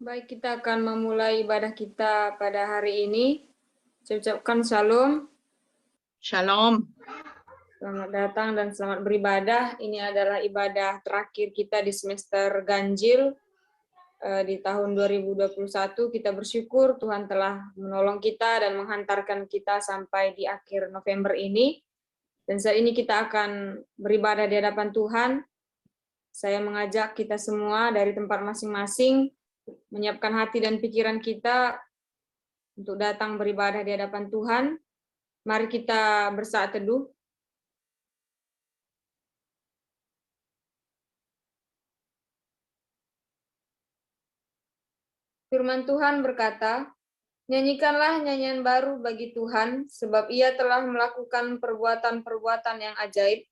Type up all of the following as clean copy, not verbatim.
Baik, kita akan memulai ibadah kita pada hari ini. Saya ucapkan shalom. Shalom. Selamat datang dan selamat beribadah. Ini adalah ibadah terakhir kita di semester ganjil di tahun 2021. Kita bersyukur Tuhan telah menolong kita dan menghantarkan kita sampai di akhir November ini. Dan saat ini kita akan beribadah di hadapan Tuhan. Saya mengajak kita semua dari tempat masing-masing menyiapkan hati dan pikiran kita untuk datang beribadah di hadapan Tuhan. Mari kita bersaat teduh. Firman Tuhan berkata, "Nyanyikanlah nyanyian baru bagi Tuhan, sebab Ia telah melakukan perbuatan-perbuatan yang ajaib.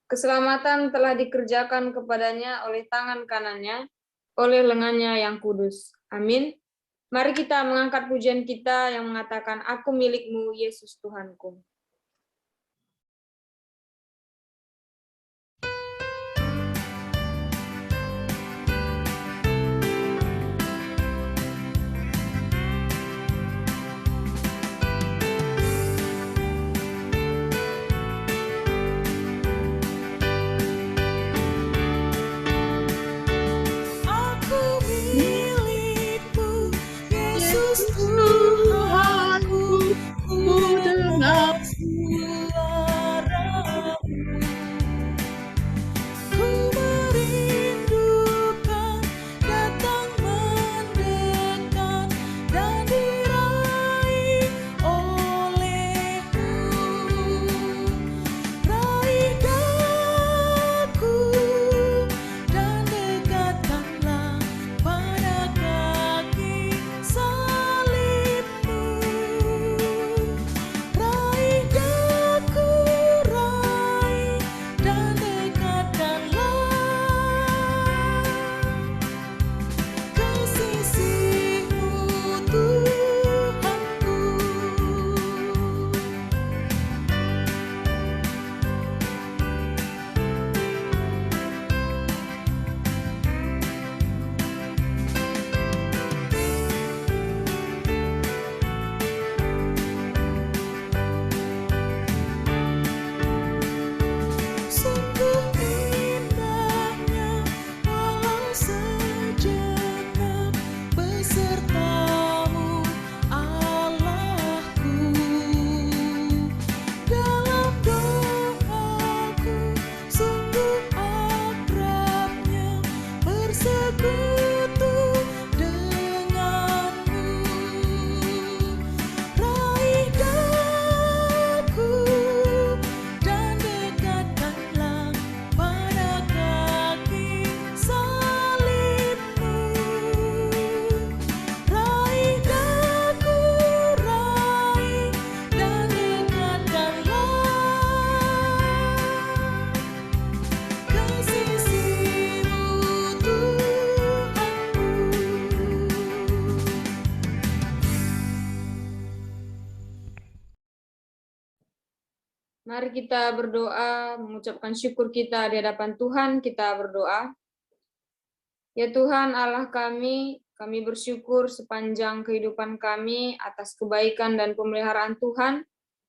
Keselamatan telah dikerjakan kepadanya oleh tangan kanannya, oleh lengannya yang kudus." Amin. Mari kita mengangkat pujian kita yang mengatakan, "Aku milikmu, Yesus Tuhanku." Mari kita berdoa, mengucapkan syukur kita di hadapan Tuhan. Kita berdoa. Ya Tuhan Allah kami bersyukur sepanjang kehidupan kami atas kebaikan dan pemeliharaan Tuhan,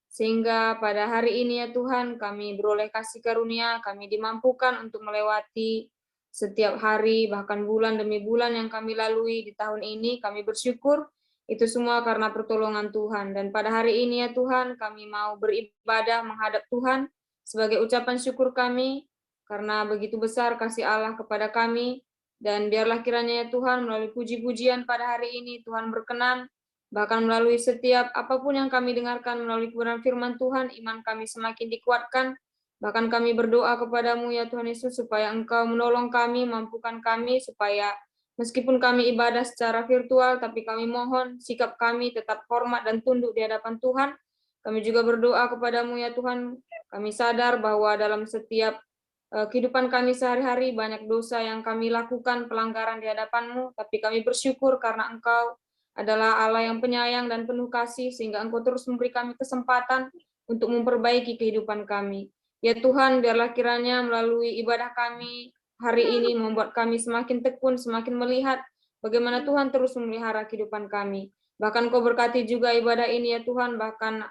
sehingga pada hari ini ya Tuhan kami beroleh kasih karunia, kami dimampukan untuk melewati setiap hari, bahkan bulan demi bulan yang kami lalui di tahun ini. Kami bersyukur itu semua karena pertolongan Tuhan. Dan pada hari ini ya Tuhan, kami mau beribadah menghadap Tuhan sebagai ucapan syukur kami, karena begitu besar kasih Allah kepada kami. Dan biarlah kiranya ya Tuhan, melalui puji-pujian pada hari ini, Tuhan berkenan, bahkan melalui setiap apapun yang kami dengarkan, melalui kebenaran firman Tuhan, iman kami semakin dikuatkan. Bahkan kami berdoa kepadamu ya Tuhan Yesus, supaya Engkau menolong kami, mampukan kami, supaya meskipun kami ibadah secara virtual, tapi kami mohon sikap kami tetap hormat dan tunduk di hadapan Tuhan. Kami juga berdoa kepadamu ya Tuhan, kami sadar bahwa dalam setiap kehidupan kami sehari-hari banyak dosa yang kami lakukan, pelanggaran di hadapan-Mu, tapi kami bersyukur karena Engkau adalah Allah yang penyayang dan penuh kasih, sehingga Engkau terus memberi kami kesempatan untuk memperbaiki kehidupan kami. Ya Tuhan, biarlah kiranya melalui ibadah kami hari ini membuat kami semakin tekun, semakin melihat bagaimana Tuhan terus memelihara kehidupan kami. Bahkan Kau berkati juga ibadah ini ya Tuhan, bahkan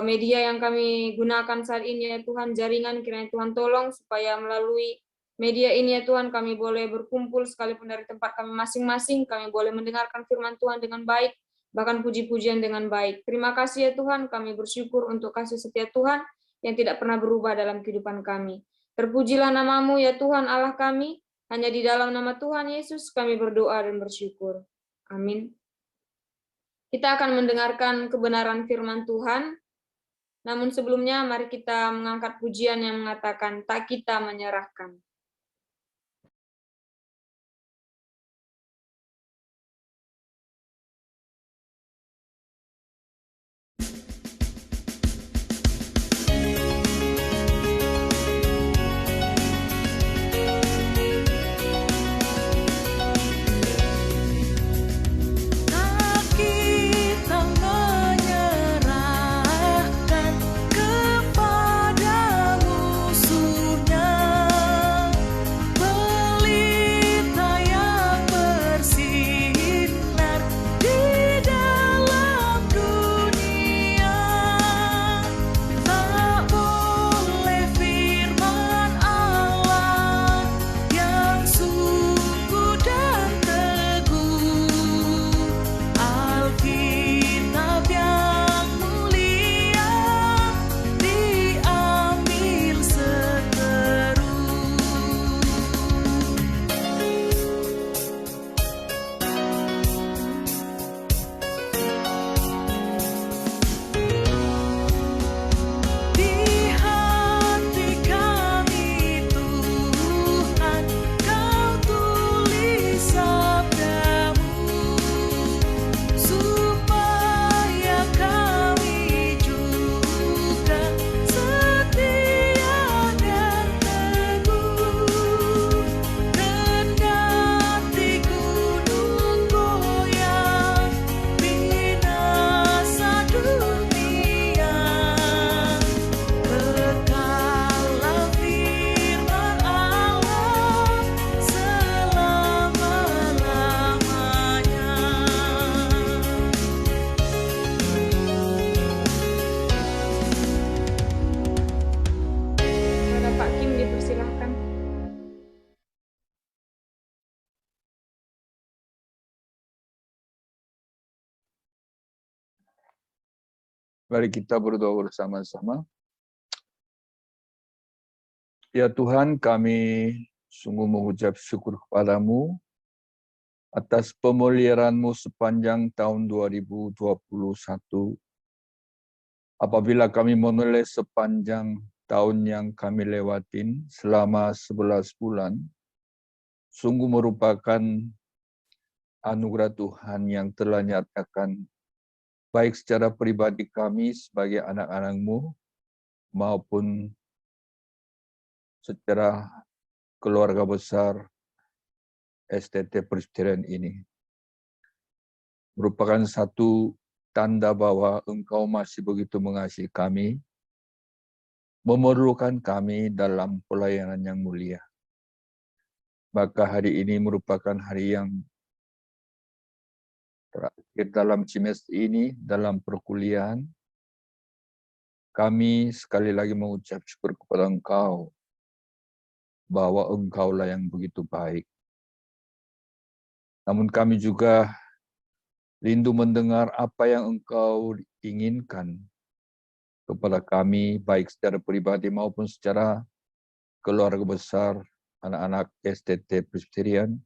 media yang kami gunakan saat ini ya Tuhan, jaringan, kiranya Tuhan tolong supaya melalui media ini ya Tuhan kami boleh berkumpul sekalipun dari tempat kami masing-masing, kami boleh mendengarkan firman Tuhan dengan baik, bahkan puji-pujian dengan baik. Terima kasih ya Tuhan, kami bersyukur untuk kasih setia Tuhan yang tidak pernah berubah dalam kehidupan kami. Terpujilah namamu ya Tuhan Allah kami, hanya di dalam nama Tuhan Yesus kami berdoa dan bersyukur. Amin. Kita akan mendengarkan kebenaran firman Tuhan, namun sebelumnya mari kita mengangkat pujian yang mengatakan, tak kita menyerahkan. Mari kita berdoa bersama-sama. Ya Tuhan, kami sungguh mengucap syukur kepadamu atas pemeliharaan-Mu sepanjang tahun 2021. Apabila kami menulis sepanjang tahun yang kami lewatin selama 11 bulan, sungguh merupakan anugerah Tuhan yang telah nyatakan baik secara pribadi kami sebagai anak-anak-Mu maupun secara keluarga besar STT Presbyterian ini. Merupakan satu tanda bahwa Engkau masih begitu mengasihi kami, memerlukan kami dalam pelayanan yang mulia. Maka hari ini merupakan hari yang terakhir dalam semester ini, dalam perkuliahan. Kami sekali lagi mengucap syukur kepada Engkau, bahwa Engkaulah yang begitu baik. Namun kami juga rindu mendengar apa yang Engkau inginkan kepada kami, baik secara pribadi maupun secara keluarga besar, anak-anak STT Presbyterian,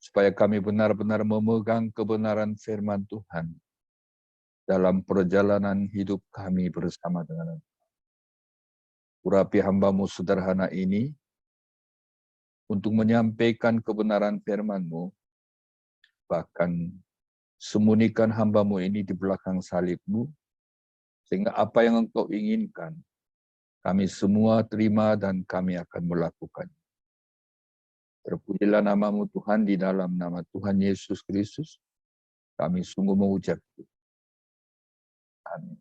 supaya kami benar-benar memegang kebenaran firman Tuhan dalam perjalanan hidup kami bersama dengan Engkau. Urapi hamba-Mu sederhana ini untuk menyampaikan kebenaran firman-Mu, bahkan sembunyikan hamba-Mu ini di belakang salib-Mu, sehingga apa yang Engkau inginkan, kami semua terima dan kami akan melakukan. Terpujilah nama-Mu Tuhan, di dalam nama Tuhan Yesus Kristus, kami sungguh mengucap. Amin.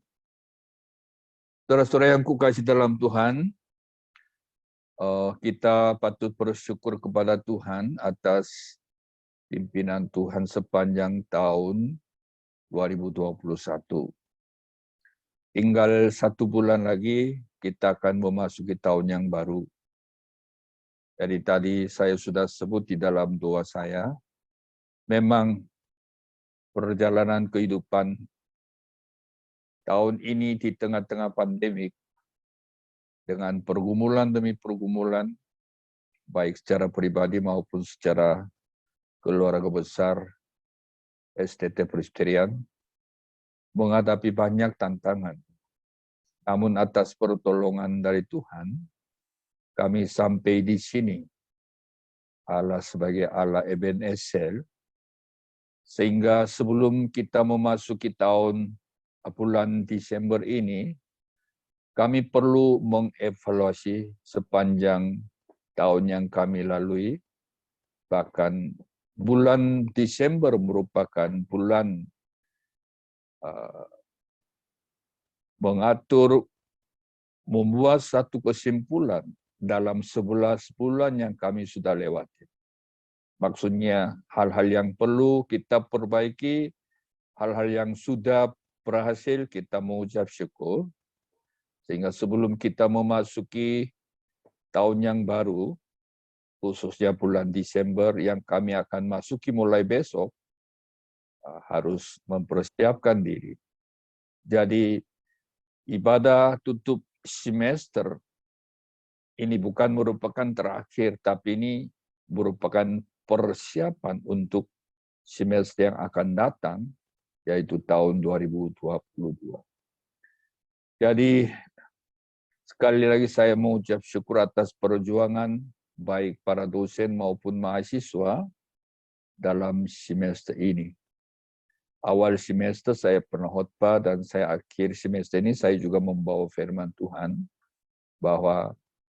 Saudara-saudara yang kukasihi dalam Tuhan, kita patut bersyukur kepada Tuhan atas pimpinan Tuhan sepanjang tahun 2021. Tinggal 1 bulan lagi kita akan memasuki tahun yang baru. Jadi tadi saya sudah sebut di dalam doa saya, memang perjalanan kehidupan tahun ini di tengah-tengah pandemik, dengan pergumulan demi pergumulan, baik secara pribadi maupun secara keluarga besar, STT Presbyterian, menghadapi banyak tantangan. Namun atas pertolongan dari Tuhan, kami sampai di sini. Allah sebagai Allah Ebenezer, sehingga sebelum kita memasuki bulan Desember ini, kami perlu mengevaluasi sepanjang tahun yang kami lalui. Bahkan bulan Desember merupakan bulan membuat satu kesimpulan dalam 11 bulan yang kami sudah lewati. Maksudnya hal-hal yang perlu kita perbaiki, hal-hal yang sudah berhasil kita mengucap syukur. Sehingga sebelum kita memasuki tahun yang baru, khususnya bulan Desember yang kami akan masuki mulai besok, harus mempersiapkan diri. Jadi ibadah tutup semester ini bukan merupakan terakhir, tapi ini merupakan persiapan untuk semester yang akan datang, yaitu tahun 2022. Jadi sekali lagi saya mengucap syukur atas perjuangan baik para dosen maupun mahasiswa dalam semester ini. Awal semester saya pernah khotbah dan saya akhir semester ini saya juga membawa firman Tuhan bahwa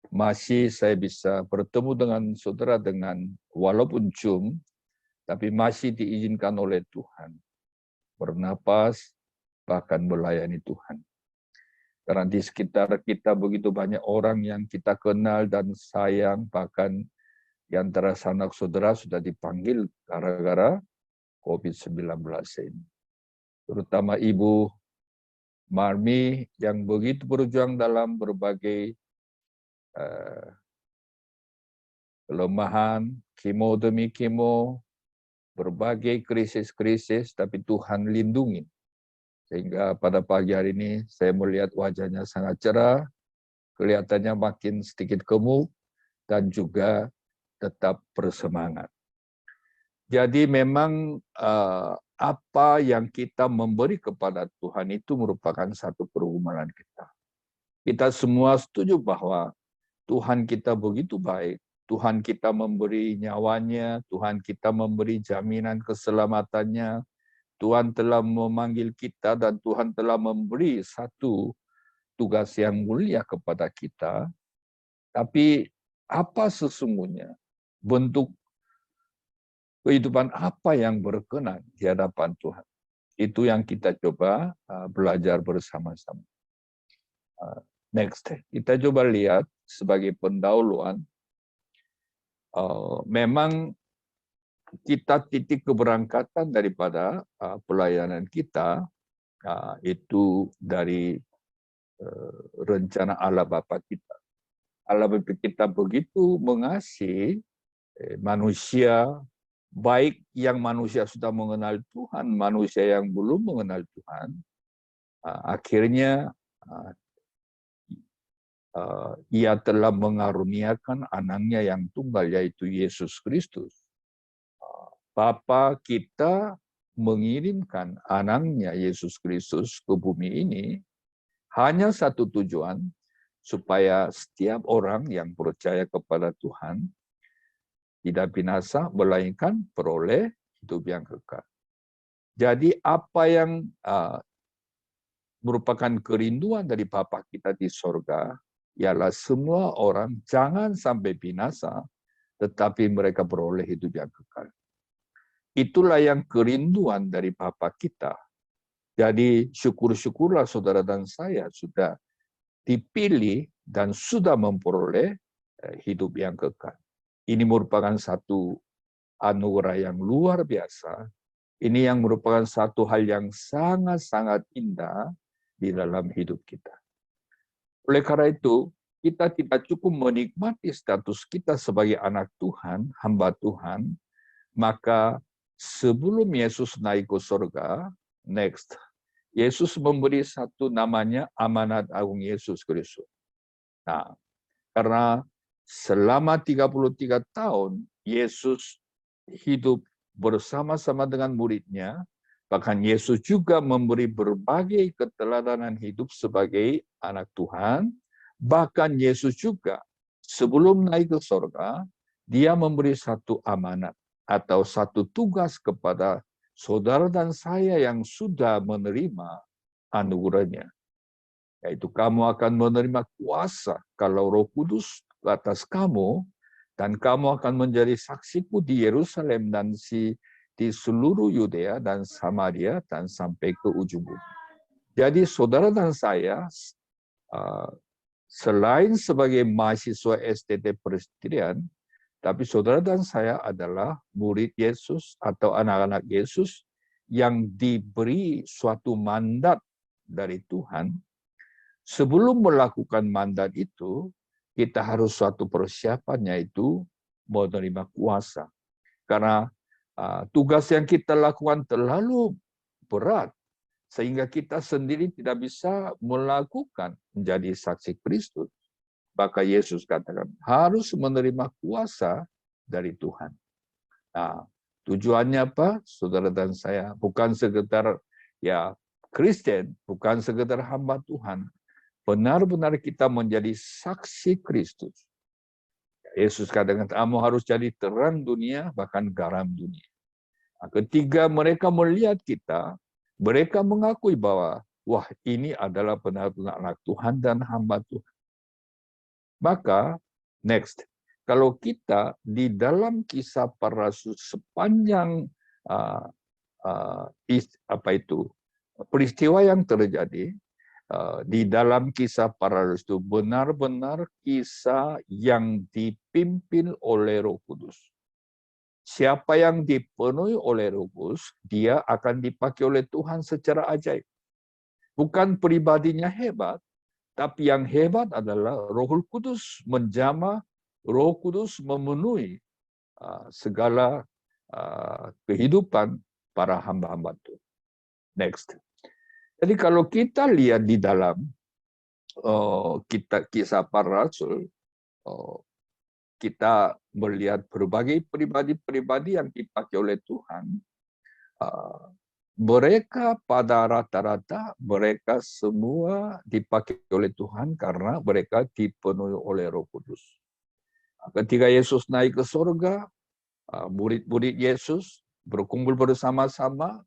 masih saya bisa bertemu dengan saudara dengan walaupun Zoom, tapi masih diizinkan oleh Tuhan bernapas bahkan melayani Tuhan. Karena di sekitar kita begitu banyak orang yang kita kenal dan sayang, bahkan di antara sanak saudara sudah dipanggil gara-gara COVID-19 ini. Terutama Ibu Marmi yang begitu berjuang dalam berbagai kelemahan, kemo demi kemo, berbagai krisis-krisis, tapi Tuhan lindungi. Sehingga pada pagi hari ini saya melihat wajahnya sangat cerah, kelihatannya makin sedikit gemuk, dan juga tetap bersemangat. Jadi memang apa yang kita memberi kepada Tuhan itu merupakan satu pergumulan kita. Kita semua setuju bahwa Tuhan kita begitu baik. Tuhan kita memberi nyawanya, Tuhan kita memberi jaminan keselamatannya, Tuhan telah memanggil kita dan Tuhan telah memberi satu tugas yang mulia kepada kita. Tapi apa sesungguhnya bentuk kehidupan apa yang berkenan di hadapan Tuhan? Itu yang kita coba belajar bersama-sama. Next, kita coba lihat sebagai pendahuluan. Memang kita titik keberangkatan daripada pelayanan kita itu dari rencana Allah Bapa kita. Allah Bapa kita begitu mengasihi manusia, baik yang manusia sudah mengenal Tuhan, manusia yang belum mengenal Tuhan. Akhirnya Ia telah mengaruniakan anaknya yang tunggal, yaitu Yesus Kristus. Bapa kita mengirimkan anaknya Yesus Kristus ke bumi ini hanya satu tujuan, supaya setiap orang yang percaya kepada Tuhan tidak binasa, melainkan peroleh hidup yang kekal. Jadi apa yang merupakan kerinduan dari Bapa kita di sorga, ialah semua orang jangan sampai binasa, tetapi mereka beroleh hidup yang kekal. Itulah yang kerinduan dari Bapa kita. Jadi syukur-syukurlah saudara dan saya sudah dipilih dan sudah memperoleh hidup yang kekal. Ini merupakan satu anugerah yang luar biasa. Ini yang merupakan satu hal yang sangat-sangat indah di dalam hidup kita. Oleh karena itu, kita tidak cukup menikmati status kita sebagai anak Tuhan, hamba Tuhan, maka sebelum Yesus naik ke surga, Yesus memberi satu namanya amanat agung Yesus Kristus. Nah, karena selama 33 tahun Yesus hidup bersama-sama dengan muridnya, bahkan Yesus juga memberi berbagai keteladanan hidup sebagai anak Tuhan. Bahkan Yesus juga sebelum naik ke surga, dia memberi satu amanat atau satu tugas kepada saudara dan saya yang sudah menerima anugerahnya. Yaitu kamu akan menerima kuasa kalau Roh Kudus ke atas kamu, dan kamu akan menjadi saksiku di Yerusalem dan di seluruh Yudea dan Samaria dan sampai ke ujung bumi. Jadi saudara dan saya, selain sebagai mahasiswa STT Presbyterian, tapi saudara dan saya adalah murid Yesus atau anak-anak Yesus yang diberi suatu mandat dari Tuhan. Sebelum melakukan mandat itu, kita harus suatu persiapan, yaitu menerima kuasa. Karena tugas yang kita lakukan terlalu berat, sehingga kita sendiri tidak bisa melakukan menjadi saksi Kristus. Maka Yesus katakan, harus menerima kuasa dari Tuhan. Nah, tujuannya apa, saudara dan saya? Bukan sekedar Kristen, bukan sekedar hamba Tuhan. Benar-benar kita menjadi saksi Kristus. Yesus katakan, kamu harus jadi terang dunia, bahkan garam dunia. Nah, ketika mereka melihat kita, mereka mengakui bahwa, wah, ini adalah benar-benar anak Tuhan dan hamba Tuhan. Maka, kalau kita di dalam Kisah Para Rasul sepanjang peristiwa yang terjadi, di dalam Kisah Para Rasul itu benar-benar kisah yang dipimpin oleh Roh Kudus. Siapa yang dipenuhi oleh Roh Kudus, dia akan dipakai oleh Tuhan secara ajaib. Bukan pribadinya hebat, tapi yang hebat adalah Roh Kudus menjamah, Roh Kudus memenuhi segala kehidupan para hamba-hamba Tuhan. Jadi kalau kita lihat di dalam Kisah Para Rasul, kita melihat berbagai pribadi-pribadi yang dipakai oleh Tuhan. Mereka pada rata-rata, mereka semua dipakai oleh Tuhan karena mereka dipenuhi oleh Roh Kudus. Ketika Yesus naik ke surga, murid-murid Yesus berkumpul bersama-sama,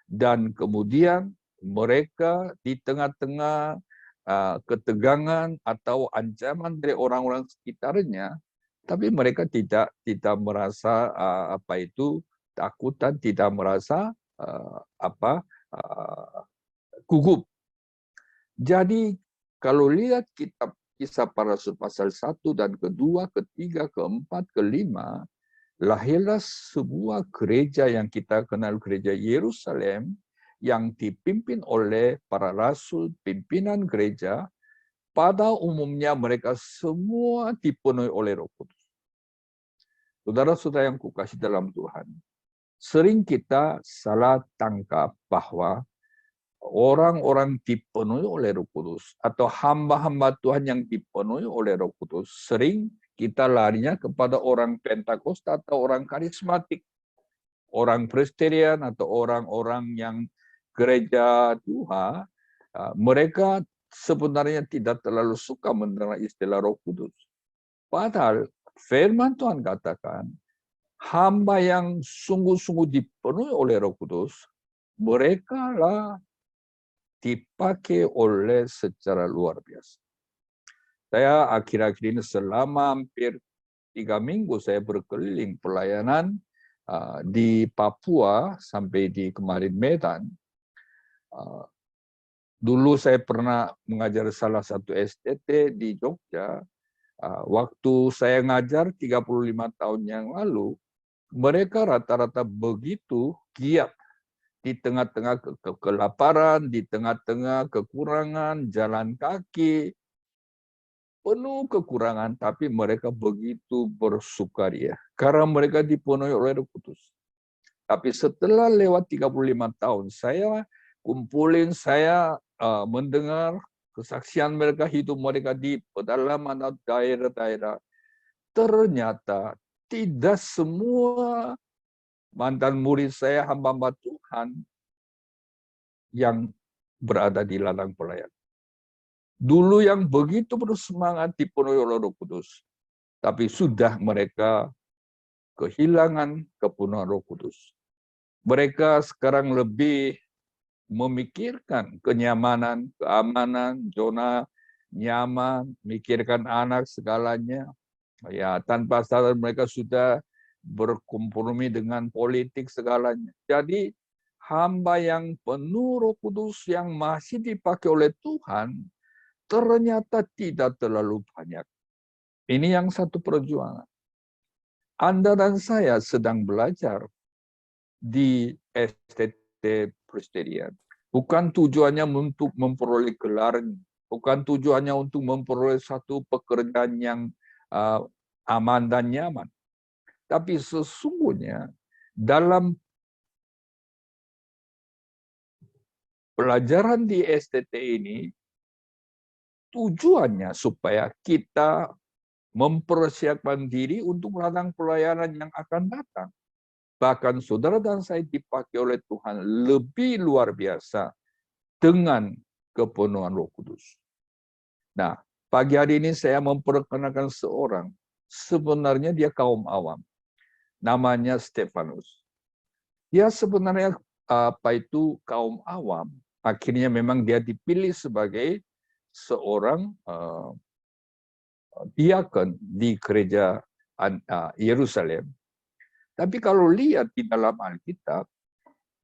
dan kemudian mereka di tengah-tengah ketegangan atau ancaman dari orang-orang sekitarnya, tapi mereka tidak merasa takut dan tidak merasa gugup. Jadi kalau lihat kitab Kisah Para Rasul pasal 1 dan kedua, ketiga, keempat, kelima, lahirlah sebuah gereja yang kita kenal gereja Yerusalem, yang dipimpin oleh para rasul, pimpinan gereja. Pada umumnya mereka semua dipenuhi oleh Roh Kudus. Saudara-saudara yang kukasihi dalam Tuhan, sering kita salah tangkap bahwa orang-orang dipenuhi oleh Roh Kudus atau hamba-hamba Tuhan yang dipenuhi oleh Roh Kudus, sering kita larinya kepada orang Pentakosta atau orang karismatik, orang Presbyterian atau orang-orang yang gereja Tuhan. Mereka sebenarnya tidak terlalu suka mendengar istilah Roh Kudus. Padahal firman Tuhan katakan, hamba yang sungguh-sungguh dipenuhi oleh Roh Kudus, mereka lah dipakai oleh secara luar biasa. Saya akhir-akhir ini selama hampir 3 minggu saya berkeliling pelayanan di Papua sampai di kemarin Medan. Dulu saya pernah mengajar salah satu STT di Jogja. Waktu saya ngajar 35 tahun yang lalu, mereka rata-rata begitu giat di tengah-tengah kelaparan, di tengah-tengah kekurangan, jalan kaki, penuh kekurangan, tapi mereka begitu bersukaria karena mereka dipenuhi oleh Roh Kudus. Tapi setelah lewat 35 tahun, saya kumpulin, saya mendengar kesaksian mereka, hidup mereka di pedalaman daerah-daerah. Ternyata tidak semua mantan murid saya, hamba-hamba Tuhan yang berada di ladang pelayan. Dulu yang begitu bersemangat dipenuhi oleh Roh Kudus, tapi sudah mereka kehilangan kepenuhan Roh Kudus. Mereka sekarang lebih memikirkan kenyamanan, keamanan, zona nyaman, mikirkan anak segalanya. Ya, tanpa sadar mereka sudah berkompromi dengan politik segalanya. Jadi hamba yang penuh Roh Kudus yang masih dipakai oleh Tuhan ternyata tidak terlalu banyak. Ini yang satu perjuangan. Anda dan saya sedang belajar di STT Presbyterian. Bukan tujuannya untuk memperoleh gelar, bukan tujuannya untuk memperoleh satu pekerjaan yang aman dan nyaman. Tapi sesungguhnya dalam pelajaran di STT ini, tujuannya supaya kita mempersiapkan diri untuk ladang pelayanan yang akan datang. Bahkan saudara dan saya dipakai oleh Tuhan lebih luar biasa dengan kepenuhan Roh Kudus. Nah, pagi hari ini saya memperkenalkan seorang, sebenarnya dia kaum awam. Namanya Stefanus. Dia sebenarnya apa itu kaum awam. Akhirnya memang dia dipilih sebagai seorang diakon di gereja Yerusalem. Tapi kalau lihat di dalam Alkitab,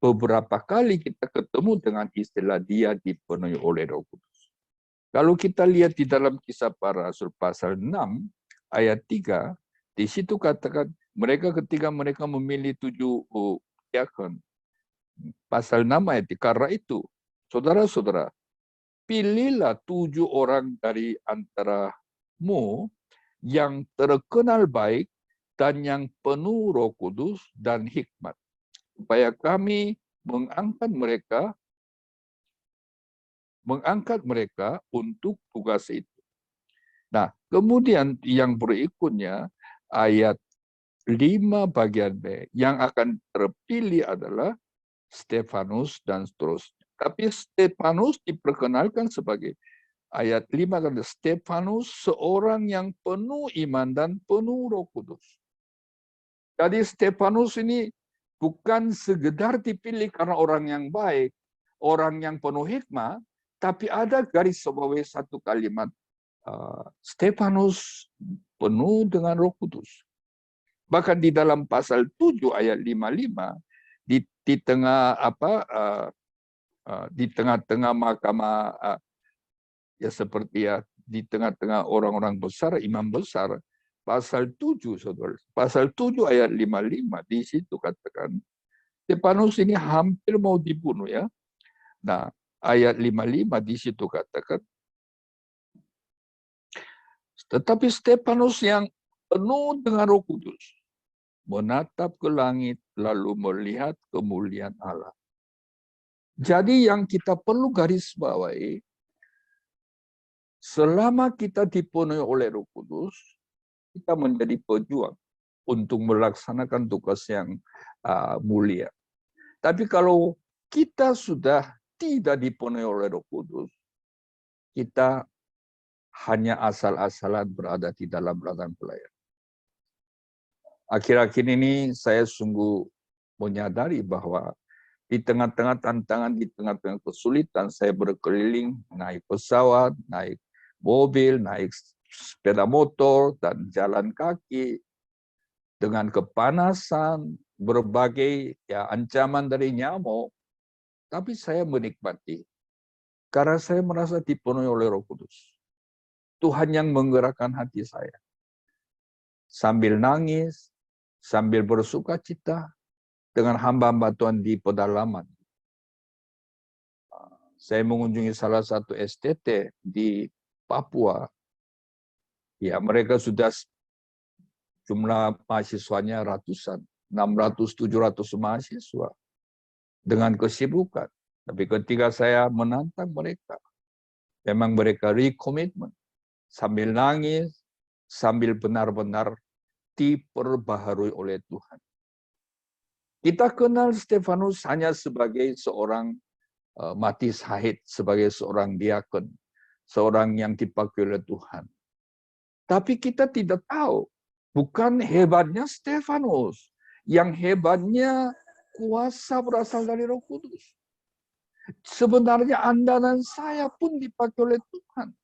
beberapa kali kita ketemu dengan istilah dia dipenuhi oleh Roh Kudus. Kalau kita lihat di dalam Kisah Para Rasul pasal 6 ayat 3, di situ katakan mereka ketika mereka memilih 7 diakon. Pasal 6 ayat 3, karena itu, saudara-saudara, pilihlah 7 orang dari antaramu yang terkenal baik dan yang penuh Roh Kudus dan hikmat, supaya kami mengangkat mereka untuk tugas itu. Nah, kemudian yang berikutnya ayat 5 bagian B, yang akan terpilih adalah Stefanus dan seterusnya. Tapi Stefanus diperkenalkan sebagai ayat 5 kata Stefanus seorang yang penuh iman dan penuh Roh Kudus. Jadi Stefanus ini bukan sekedar dipilih karena orang yang baik, orang yang penuh hikmah, tapi ada garis bawahi satu kalimat, Stefanus penuh dengan Roh Kudus. Bahkan di dalam pasal 7 ayat 55, di tengah-tengah mahkamah, ya seperti ya di tengah-tengah orang-orang besar, imam besar, pasal 7 saudara, pasal 7 ayat 55 di situ katakan Stefanus ini hampir mau dibunuh ya. Nah, ayat 55 di situ katakan, tetapi Stefanus yang penuh dengan Roh Kudus menatap ke langit lalu melihat kemuliaan Allah. Jadi yang kita perlu garis bawahi, selama kita dipenuhi oleh Roh Kudus, kita menjadi pejuang untuk melaksanakan tugas yang mulia. Tapi kalau kita sudah tidak dipenuhi oleh Roh Kudus, kita hanya asal-asalan berada di dalam ladang pelayan. Akhir-akhir ini saya sungguh menyadari bahwa di tengah-tengah tantangan, di tengah-tengah kesulitan, saya berkeliling, naik pesawat, naik mobil, naik sepeda motor, dan jalan kaki, dengan kepanasan, berbagai ancaman dari nyamuk, tapi saya menikmati, karena saya merasa dipenuhi oleh Roh Kudus. Tuhan yang menggerakkan hati saya. Sambil nangis, sambil bersuka cita dengan hamba-hamba Tuhan di pedalaman. Saya mengunjungi salah satu STT di Papua. Ya, mereka sudah jumlah mahasiswanya ratusan, 600-700 mahasiswa dengan kesibukan. Tapi ketika saya menantang mereka, memang mereka recommitment, sambil nangis, sambil benar-benar diperbaharui oleh Tuhan. Kita kenal Stefanus hanya sebagai seorang mati syahid, sebagai seorang diakon, seorang yang dipakai oleh Tuhan. Tapi kita tidak tahu, bukan hebatnya Stefanus, yang hebatnya kuasa berasal dari Roh Kudus. Sebenarnya Anda dan saya pun dipakai oleh Tuhan.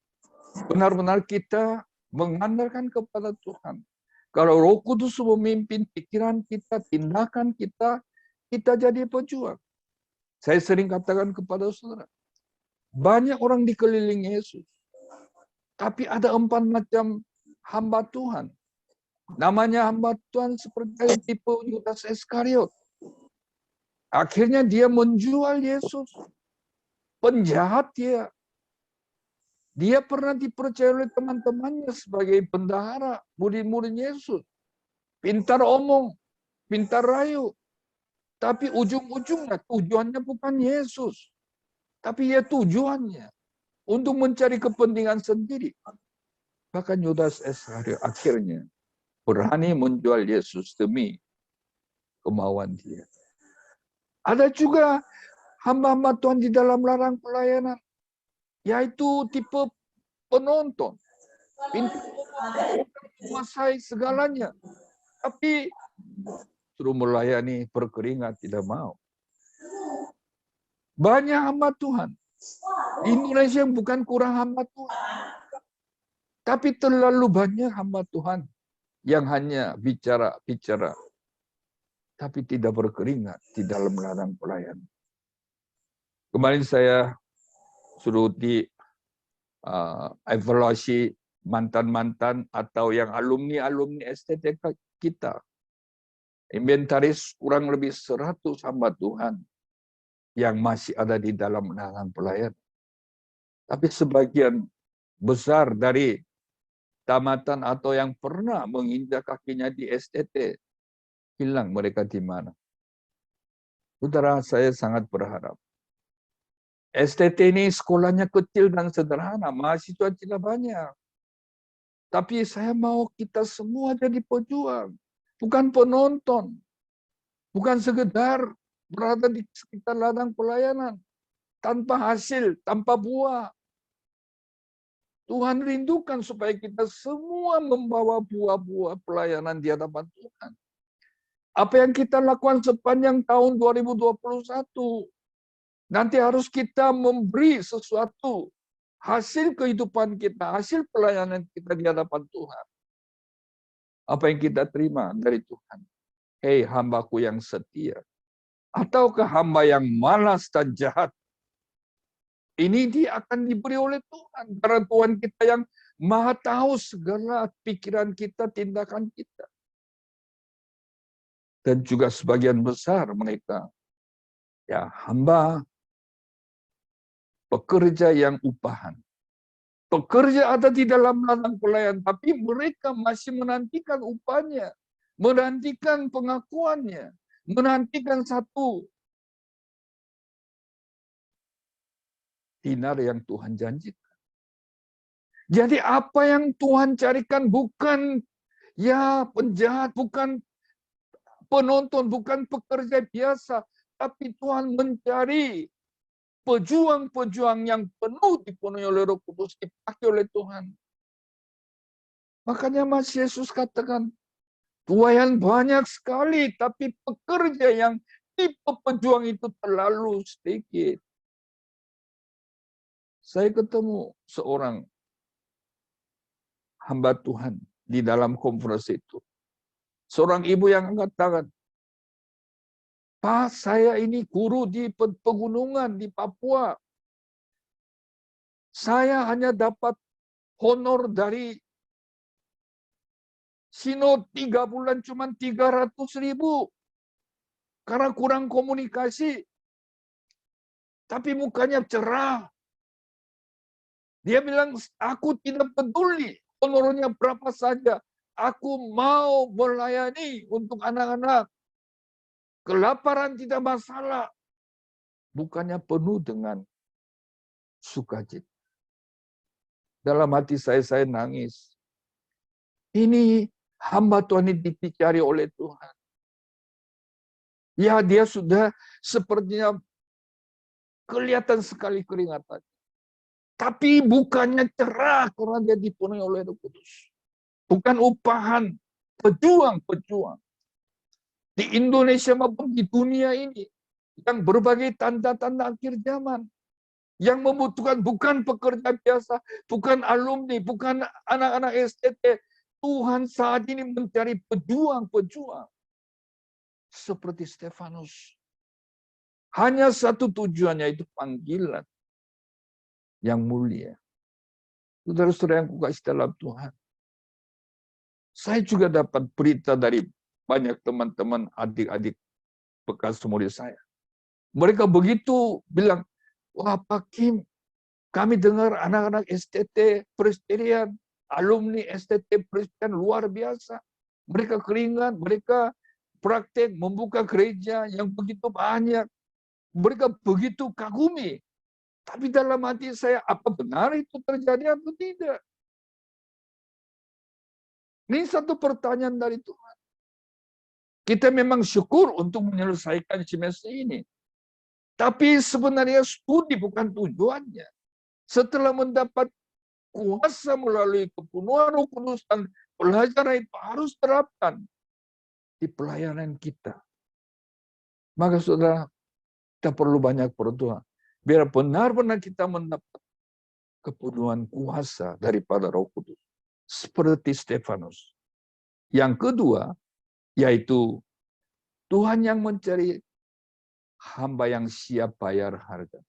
Benar-benar kita mengandalkan kepada Tuhan. Kalau Roh Kudus memimpin pikiran kita, tindakan kita, kita jadi pejuang. Saya sering katakan kepada saudara, banyak orang dikelilingi Yesus. Tapi ada 4 macam hamba Tuhan. Namanya hamba Tuhan seperti tipe Yudas Iskariot. Akhirnya dia menjual Yesus. Penjahat dia. Dia pernah dipercaya oleh teman-temannya sebagai bendahara, murid-murid Yesus. Pintar omong, pintar rayu. Tapi ujung-ujungnya tujuannya bukan Yesus. Tapi ya tujuannya untuk mencari kepentingan sendiri. Bahkan Yudas Iskariot akhirnya berani menjual Yesus demi kemauan dia. Ada juga hamba-hamba Tuhan di dalam ladang pelayanan, yaitu tipe penonton. Pintar menguasai segalanya. Tapi suruh melayani berkeringat tidak mau. Banyak hamba Tuhan. Di Indonesia bukan kurang hamba Tuhan. Tapi terlalu banyak hamba Tuhan yang hanya bicara-bicara. Tapi tidak berkeringat di dalam ladang pelayanan. Kemarin saya suruh di evaluasi mantan-mantan atau yang alumni-alumni STT kita. Inventaris kurang lebih 100 hamba Tuhan yang masih ada di dalam ladang pelayanan. Tapi sebagian besar dari tamatan atau yang pernah menginjak kakinya di STT, hilang mereka di mana. Saudara, saya sangat berharap. STT ini sekolahnya kecil dan sederhana, mahasiswa tidak banyak. Tapi saya mau kita semua jadi pejuang, bukan penonton. Bukan sekedar berada di sekitar ladang pelayanan, tanpa hasil, tanpa buah. Tuhan rindukan supaya kita semua membawa buah-buah pelayanan di hadapan Tuhan. Apa yang kita lakukan sepanjang tahun 2021, nanti harus kita memberi sesuatu, hasil kehidupan kita, hasil pelayanan kita di hadapan Tuhan. Apa yang kita terima dari Tuhan? Hei hambaku yang setia, ataukah hamba yang malas dan jahat? Ini dia akan diberi oleh Tuhan. Karena Tuhan kita yang maha tahu segala pikiran kita, tindakan kita. Dan juga sebagian besar mereka, ya hamba, pekerja yang upahan. Pekerja ada di dalam ladang pelayanan, tapi mereka masih menantikan upahnya, menantikan pengakuannya, menantikan satu dinar yang Tuhan janjikan. Jadi apa yang Tuhan carikan bukan ya penjahat, bukan penonton, bukan pekerja biasa, tapi Tuhan mencari pejuang-pejuang yang dipenuhi oleh Roh Kudus, dipakai oleh Tuhan. Makanya Mas Yesus katakan, tuaian banyak sekali, tapi pekerja yang tipe pejuang itu terlalu sedikit. Saya ketemu seorang hamba Tuhan di dalam konferensi itu. Seorang ibu yang angkat tangan. Pak, saya ini guru di pegunungan di Papua. Saya hanya dapat honor dari Sino 3 bulan cuma 300.000. Karena kurang komunikasi. Tapi mukanya cerah. Dia bilang, aku tidak peduli honornya berapa saja. Aku mau melayani untuk anak-anak. Kelaparan tidak masalah. Bukannya penuh dengan sukacita. Dalam hati saya nangis. Ini hamba Tuhan ini dicari oleh Tuhan. Ya, dia sudah sepertinya kelihatan sekali keringatan. Tapi bukannya cerah karena dia dipenuhi oleh Roh Kudus. Bukan upahan, pejuang-pejuang. Di Indonesia maupun di dunia ini, yang berbagai tanda-tanda akhir zaman. Yang membutuhkan bukan pekerja biasa, bukan alumni, bukan anak-anak STT. Tuhan saat ini mencari pejuang-pejuang. Seperti Stefanus. Hanya satu tujuannya, itu panggilan yang mulia. Saudara-saudara yang kukasih dalam Tuhan. Saya juga dapat berita dari banyak teman-teman adik-adik bekas murid saya. Mereka begitu bilang, wah Pak Kim, kami dengar anak-anak STT Presbyterian, alumni STT Presbyterian luar biasa. Mereka keringat, mereka praktek membuka gereja yang begitu banyak. Mereka begitu kagumi. Tapi dalam hati saya, apa benar itu terjadi atau tidak? Ini satu pertanyaan dari Tuhan. Kita memang syukur untuk menyelesaikan semester ini. Tapi sebenarnya studi bukan tujuannya. Setelah mendapat kuasa melalui kepenuhan Roh Kudus dan pelajaran itu harus terapkan di pelayanan kita. Maka saudara, kita perlu banyak berdoa. Biar benar-benar kita mendapat kepenuhan kuasa daripada Roh Kudus. Seperti Stefanus. Yang kedua, yaitu Tuhan yang mencari hamba yang siap bayar harga.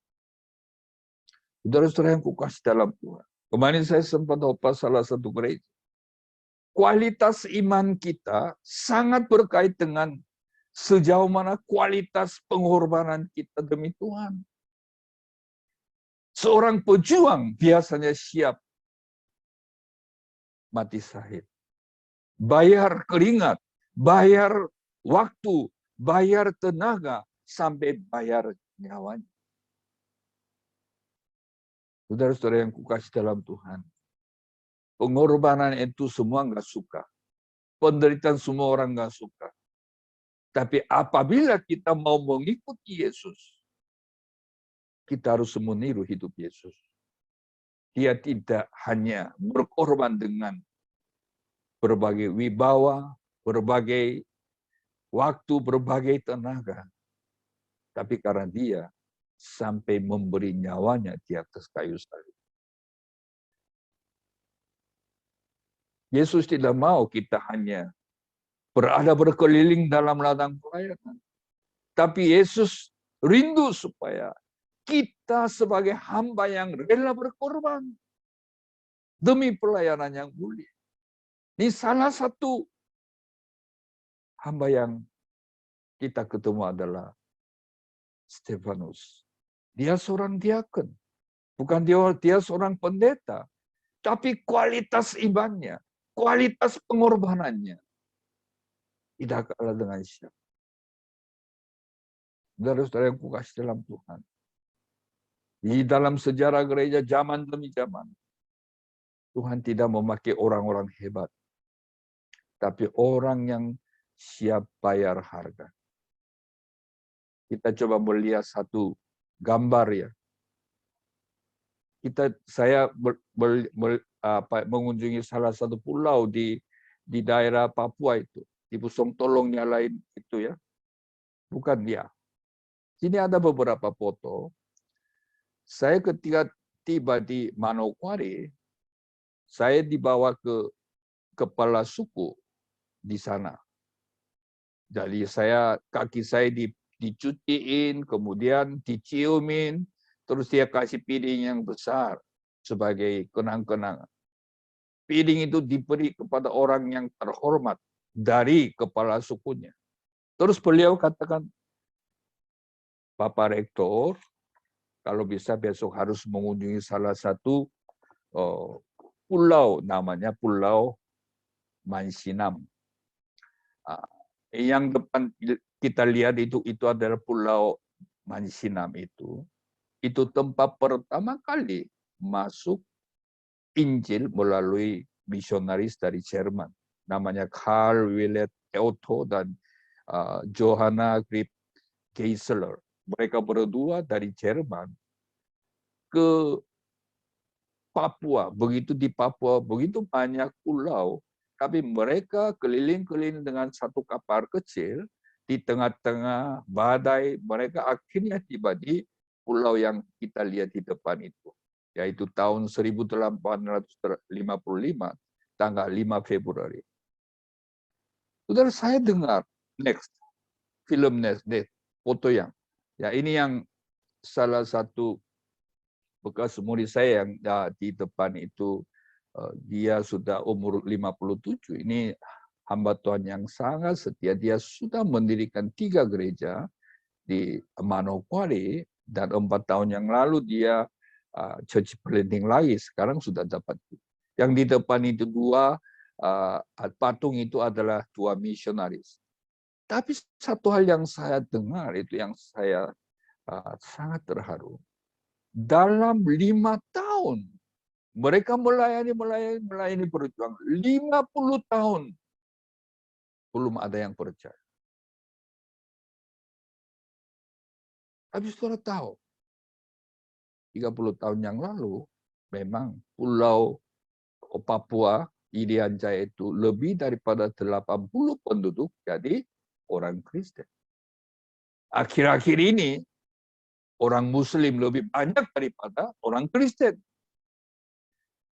Saudara-saudara yang kukasih dalam Tuhan. Kemarin saya sempat opas salah satu gereja. Kualitas iman kita sangat berkait dengan sejauh mana kualitas pengorbanan kita demi Tuhan. Seorang pejuang biasanya siap mati syahid. Bayar keringat, bayar waktu, bayar tenaga, sampai bayar nyawanya. Saudara-saudara yang kukasih dalam Tuhan. Pengorbanan itu semua nggak suka. Penderitaan semua orang nggak suka. Tapi apabila kita mau mengikuti Yesus, kita harus meniru hidup Yesus. Dia tidak hanya berkorban dengan berbagai wibawa, berbagai waktu, berbagai tenaga. Tapi karena dia sampai memberi nyawanya di atas kayu salib. Yesus tidak mau kita hanya berada berkeliling dalam ladang pelayanan. Tapi Yesus rindu supaya kita sebagai hamba yang rela berkorban demi pelayanan yang mulia. Ini salah satu hamba yang kita ketemu adalah Stefanus. Dia seorang diakon. Bukan dia seorang pendeta. Tapi kualitas imannya, kualitas pengorbanannya tidak kalah dengan siapa. Saudara-saudara yang kukasih dalam Tuhan. Di dalam sejarah gereja zaman demi zaman, Tuhan tidak memakai orang-orang hebat. Tapi orang yang siap bayar harga. Kita coba melihat satu gambar ya. Saya mengunjungi salah satu pulau di daerah Papua itu. Di Pusong Tolong nyalain itu ya. Bukan dia. Sini ada beberapa foto. Saya ketika tiba di Manokwari, saya dibawa ke kepala suku di sana. Jadi kaki saya dicuciin, kemudian diciumin, terus dia kasih piring yang besar sebagai kenang-kenangan. piring itu diberi kepada orang yang terhormat dari kepala sukunya. Terus beliau katakan, Bapak Rektor, kalau bisa besok harus mengunjungi salah satu pulau, namanya Pulau Mansinam. Yang depan kita lihat itu adalah Pulau Mansinam itu tempat pertama kali masuk Injil melalui misionaris dari Jerman, namanya Karl Wilhelm Otto dan Johanna Grip Geisler. Mereka berdua dari Jerman ke Papua. Begitu di Papua begitu banyak pulau, tapi mereka keliling-keliling dengan satu kapal kecil di tengah-tengah badai. Mereka akhirnya tiba di pulau yang kita lihat di depan itu, yaitu tahun 1855, tanggal 5 Februari. Saudara, saya dengar film next, foto yang, ini yang salah satu bekas murid saya yang di depan itu, dia sudah umur 57. Ini hamba Tuhan yang sangat setia. Dia sudah mendirikan 3 gereja di Manokwari, dan 4 tahun yang lalu dia church planting lagi. Sekarang sudah dapat. Yang di depan itu 2 patung itu adalah 2 misionaris. Tapi satu hal yang saya dengar itu yang saya sangat terharu. Dalam 5 tahun mereka melayani berjuang. 50 tahun belum ada yang percaya. Tapi saudara tahu, 30 tahun yang lalu memang Pulau Papua Irian Jaya itu lebih daripada 80 penduduk jadi orang Kristen. Akhir-akhir ini orang Muslim lebih banyak daripada orang Kristen.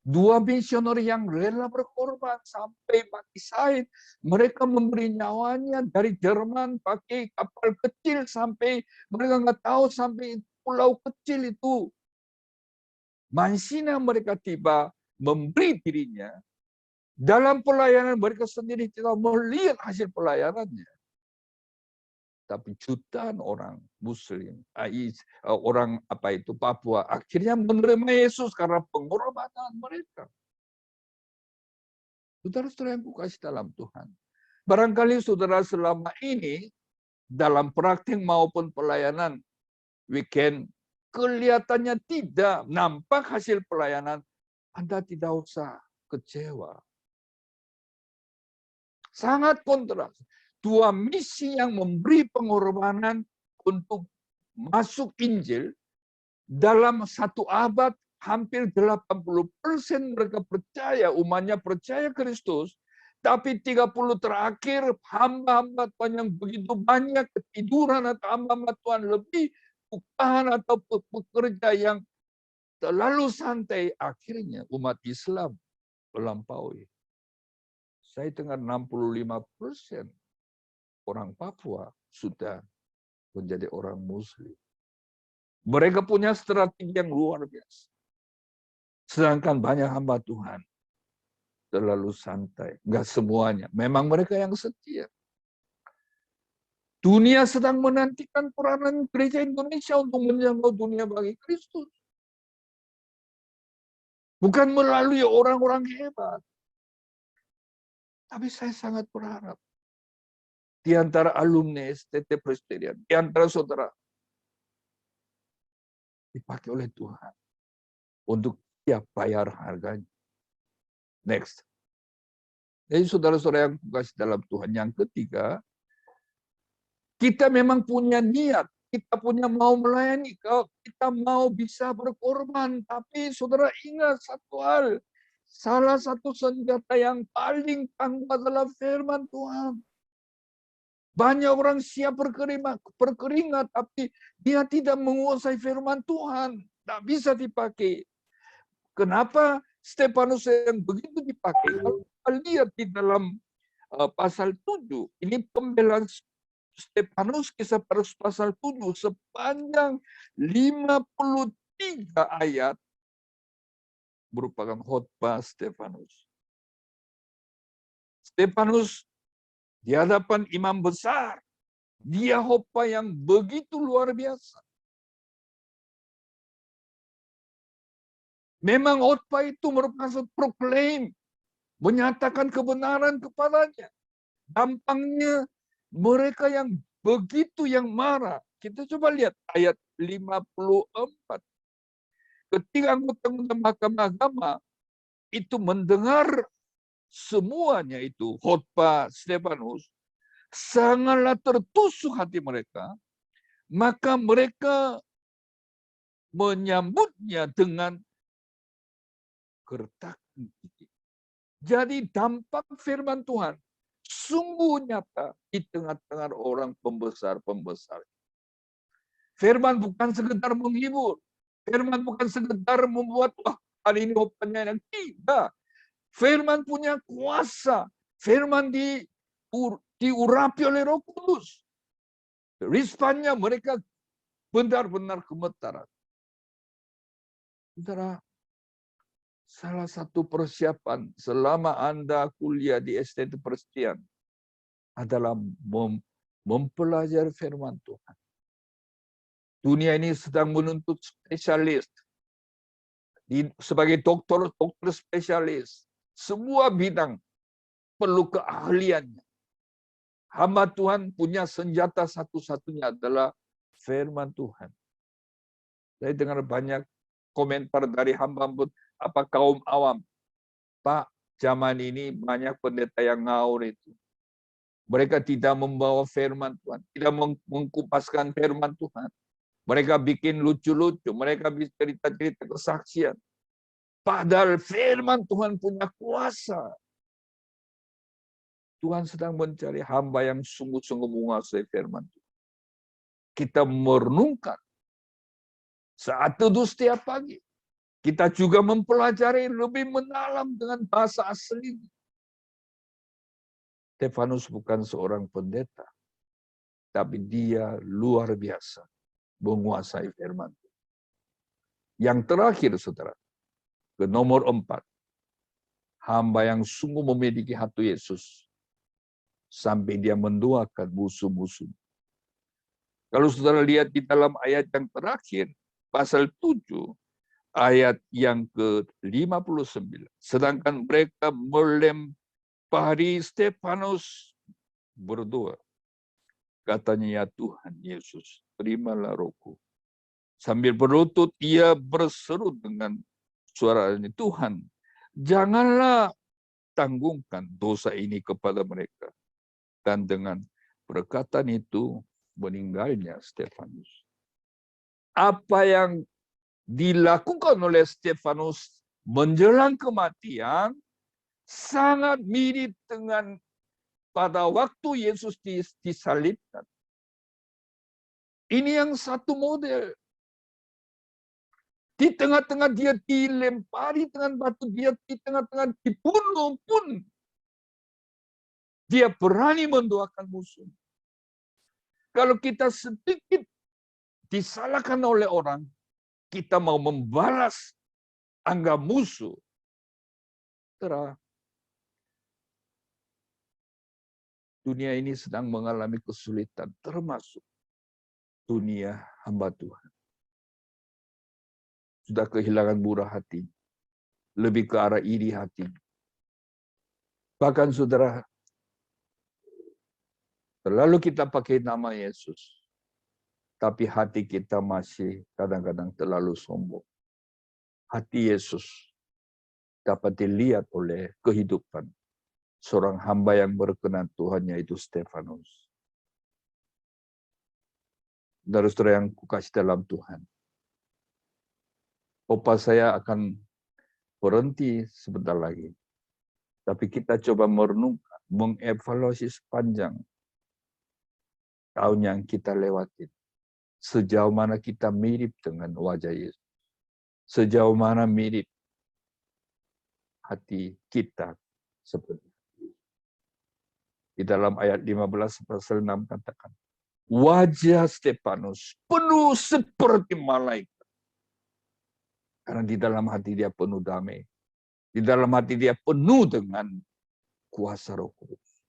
2 misioner yang rela berkorban sampai mati syahid. Mereka memberi nyawanya dari Jerman pakai kapal kecil sampai mereka nggak tahu sampai pulau kecil itu. Mansina mereka tiba memberi dirinya. Dalam pelayanan mereka sendiri tidak melihat hasil pelayanannya. Tapi jutaan orang Muslim, orang Papua, akhirnya menerima Yesus karena pengorbanan mereka. Saudara-saudara yang kukasih dalam Tuhan, barangkali saudara selama ini dalam praktik maupun pelayanan weekend kelihatannya tidak nampak hasil pelayanan, Anda tidak usah kecewa. Sangat kontras. 2 misi yang memberi pengorbanan untuk masuk Injil dalam 1 abad, hampir 80% mereka percaya, umatnya percaya Kristus, tapi 30 terakhir hamba-hamba Tuhan yang begitu banyak ketiduran atau hamba-hamba Tuhan lebih bukan atau pekerja yang terlalu santai, akhirnya umat Islam melampaui. Saya dengar 65% orang Papua sudah menjadi orang Muslim. Mereka punya strategi yang luar biasa. Sedangkan banyak hamba Tuhan terlalu santai. Enggak semuanya. Memang mereka yang setia. Dunia sedang menantikan peranan gereja Indonesia untuk menjangkau dunia bagi Kristus. Bukan melalui orang-orang hebat. Tapi saya sangat berharap di antara alumni STT Presbyterian, di antara saudara, dipakai oleh Tuhan untuk siap bayar harganya. Next. Jadi saudara-saudara yang kasih dalam Tuhan, yang ketiga, kita memang punya niat, kita punya mau melayani, kita mau bisa berkorban, tapi saudara ingat satu hal, salah satu senjata yang paling tangguh adalah firman Tuhan. Banyak orang siap berkeringat, tapi dia tidak menguasai firman Tuhan. Tidak bisa dipakai. Kenapa Stefanus yang begitu dipakai? Kalau kita lihat di dalam pasal 7, ini pembelaan Stefanus, kisah pasal 7, sepanjang 53 ayat merupakan khotbah Stefanus. Stefanus di hadapan imam besar, dia khotbah yang begitu luar biasa. Memang khotbah itu merupakan satu proklaim, menyatakan kebenaran kepadanya. Dampaknya mereka yang begitu yang marah. Kita coba lihat ayat 54. Ketika anggota Mahkamah Agama itu mendengar semuanya itu khotbah Stefanus, sangatlah tertusuk hati mereka, maka mereka menyambutnya dengan gertakan gigi. Jadi dampak firman Tuhan sungguh nyata di tengah-tengah orang pembesar-pembesar. Firman bukan sekedar menghibur. Firman bukan sekedar membuat, wah hari ini khotbahnya yang tidak. Firman punya kuasa. Firman diurapi oleh Roh Kudus. Responnya mereka benar-benar gemetaran. Saudara, salah satu persiapan selama Anda kuliah di STT Perstian adalah mempelajari firman Tuhan. Dunia ini sedang menuntut spesialis. Sebagai dokter spesialis. Semua bidang perlu keahliannya. Hamba Tuhan punya senjata satu-satunya adalah firman Tuhan. Saya dengar banyak komentar dari hamba-hamba apa kaum awam. Pak, zaman ini banyak pendeta yang ngawur itu. Mereka tidak membawa firman Tuhan, tidak mengkupaskan firman Tuhan. Mereka bikin lucu-lucu, mereka bisa cerita-cerita kesaksian. Padahal firman Tuhan punya kuasa. Tuhan sedang mencari hamba yang sungguh-sungguh menguasai firman Tuhan. Kita merenungkan saat teduh setiap pagi. Kita juga mempelajari lebih mendalam dengan bahasa asli. Stefanus bukan seorang pendeta, tapi dia luar biasa menguasai firman Tuhan. Yang terakhir, saudara, ke nomor 4. Hamba yang sungguh memiliki hati Yesus sampai dia mendoakan musuh-musuh. Kalau saudara lihat di dalam ayat yang terakhir, pasal 7, ayat yang ke-59. Sedangkan mereka melempari Stefanus berdoa. Katanya, ya Tuhan Yesus, terimalah rohku. Sambil berlutut, ia berseru dengan suaranya, Tuhan, janganlah tanggungkan dosa ini kepada mereka. Dan dengan perkataan itu, meninggalnya Stefanus. Apa yang dilakukan oleh Stefanus menjelang kematian sangat mirip dengan pada waktu Yesus disalibkan. Ini yang satu model. Di tengah-tengah dia dilempari dengan batu, dia di tengah-tengah dibunuh pun dia berani mendoakan musuh. Kalau kita sedikit disalahkan oleh orang, kita mau membalas anggap musuh. Dunia ini sedang mengalami kesulitan, termasuk dunia hamba Tuhan. Sudah kehilangan murah hati, lebih ke arah iri hati. Bahkan saudara, terlalu kita pakai nama Yesus, tapi hati kita masih kadang-kadang terlalu sombong. Hati Yesus dapat dilihat oleh kehidupan seorang hamba yang berkenan Tuhan, yaitu Stefanus. Saudara-saudara yang kukasih dalam Tuhan, Opa saya akan berhenti sebentar lagi. Tapi kita coba merenungkan, mengevaluasi sepanjang tahun yang kita lewati. Sejauh mana kita mirip dengan wajah Yesus. Sejauh mana mirip hati kita seperti itu. Di dalam ayat 15 pasal 6 katakan, wajah Stefanus penuh seperti malaikat. Karena di dalam hati dia penuh damai. Di dalam hati dia penuh dengan kuasa Roh Kudus.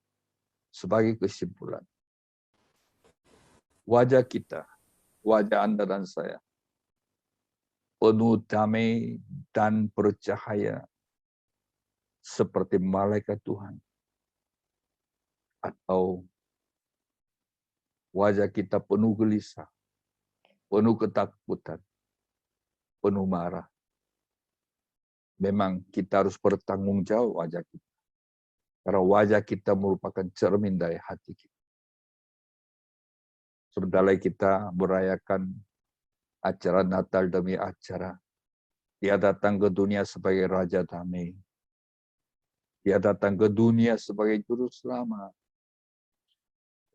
Sebagai kesimpulan, wajah kita, wajah Anda dan saya, penuh damai dan bercahaya seperti malaikat Tuhan. Atau wajah kita penuh gelisah, penuh ketakutan, penuh marah. Memang kita harus bertanggung jawab wajah kita. Karena wajah kita merupakan cermin dari hati kita. Sebentar lagi kita merayakan acara Natal demi acara. Dia datang ke dunia sebagai Raja Damai. Dia datang ke dunia sebagai Juru Selamat.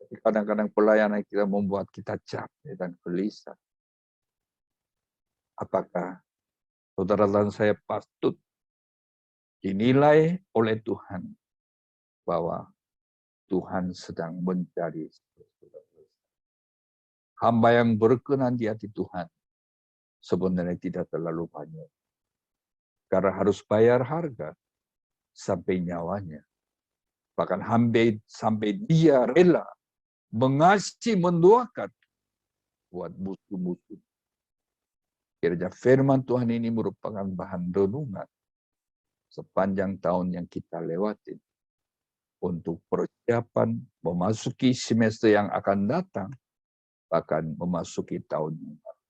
Tapi kadang-kadang pelayanan kita membuat kita capek dan gelisah. Apakah saudara dan saya patut dinilai oleh Tuhan bahwa Tuhan sedang mencari hamba yang berkenan di hati Tuhan? Sebenarnya tidak terlalu banyak. Karena harus bayar harga sampai nyawanya. Bahkan sampai dia rela mengasihi, mendoakan buat musuh-musuh. Kiranya firman Tuhan ini merupakan bahan renungan sepanjang tahun yang kita lewati untuk persiapan memasuki semester yang akan datang, bahkan memasuki tahun yang baru.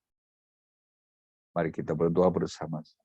Mari kita berdoa bersama-sama.